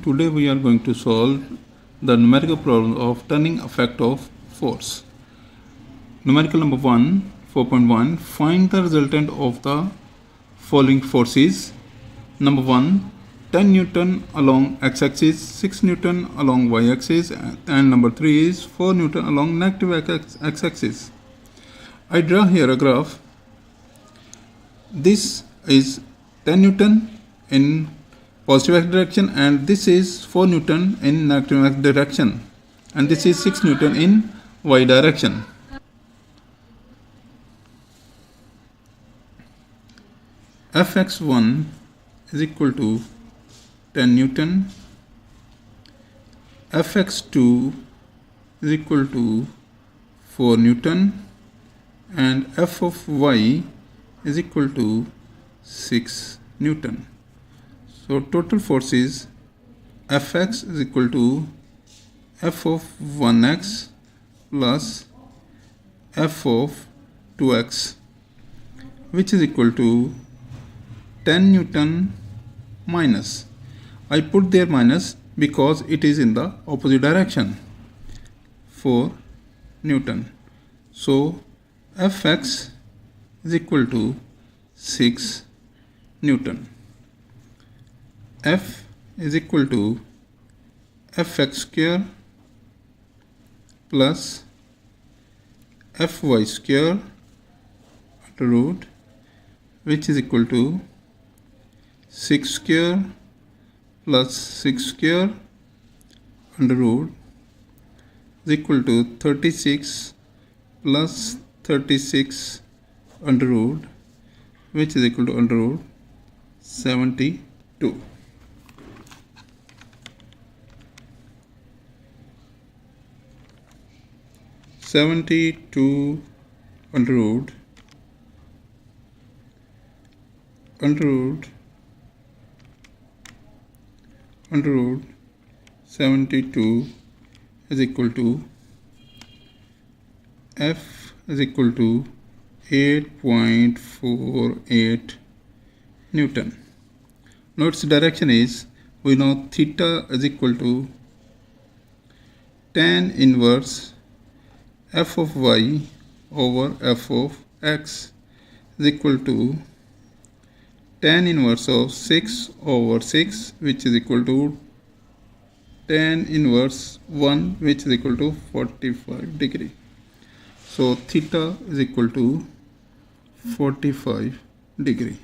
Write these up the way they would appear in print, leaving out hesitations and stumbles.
Today we are going to solve the numerical problem of turning effect of force. Numerical number 1, 4.1. Find the resultant of the following forces. Number 1, 10 Newton along x-axis, 6 Newton along y-axis, and number 3 is 4 Newton along negative x-axis. I draw here a graph. This is 10 Newton in positive x direction, and this is 4 Newton in negative x direction, and this is 6 Newton in y direction. Fx1 is equal to 10 Newton, Fx2 is equal to 4 Newton, and F of y is equal to 6 Newton. So total force is Fx is equal to F of 1x plus F of 2x, which is equal to 10 Newton minus. I put there minus because it is in the opposite direction, 4 Newton. So Fx is equal to 6 Newton. F is equal to Fx square plus Fy square under root, which is equal to 6 square plus 6 square under root is equal to 36 plus 36 under root, which is equal to under root 72. Under root 72 is equal to F is equal to 8.48 Newton. Now its direction is, we know theta is equal to tan inverse F of y over F of x is equal to tan inverse of 6 over 6, which is equal to tan inverse 1, which is equal to 45 degree. So theta is equal to 45 degree.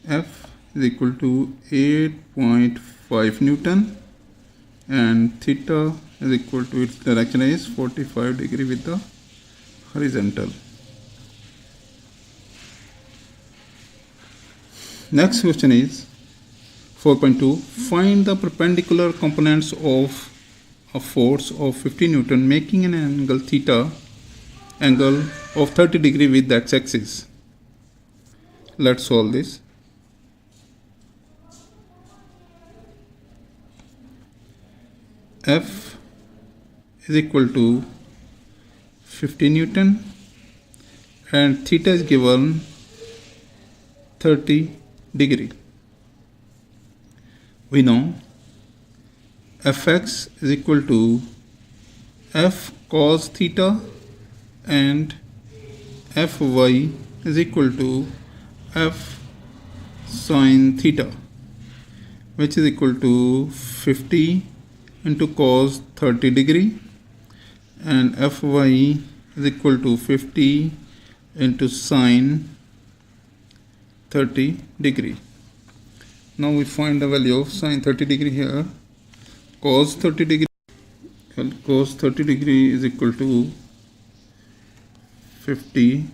F is equal to 8.5 Newton, and theta is equal to, its direction is 45 degree with the horizontal. Next question is 4.2. Find the perpendicular components of a force of 50 Newton making an angle theta of 30 degree with the x-axis. Let's solve this. F is equal to 50 Newton and theta is given 30 degree. We know Fx is equal to F cos theta and Fy is equal to F sin theta, which is equal to 50 into cos 30 degree, and Fy is equal to 50 into sin 30 degree. Now we find the value of sin 30 degree here. Cos 30 degree is equal to 50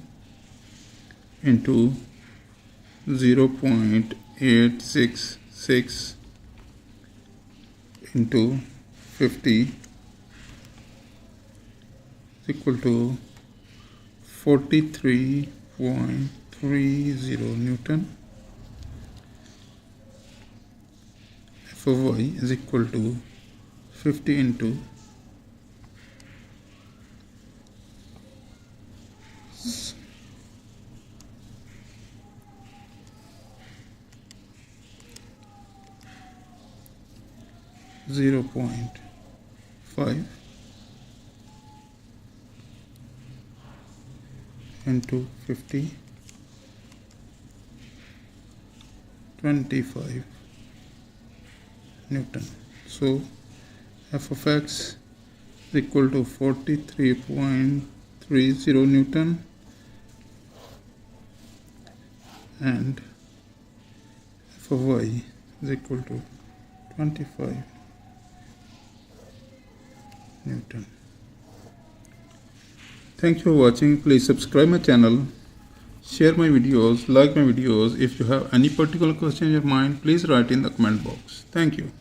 into 0.866 into 50 is equal to 43.30 Newton. F of y is equal to 50 into 0.866 0.5 into 50, 25 Newton. So f of x is equal to 43.30 Newton and f of y is equal to 25 Newton. Thank you for watching. Please subscribe my channel, share my videos, like my videos. If you have any particular question in your mind, please write in the comment box. Thank you.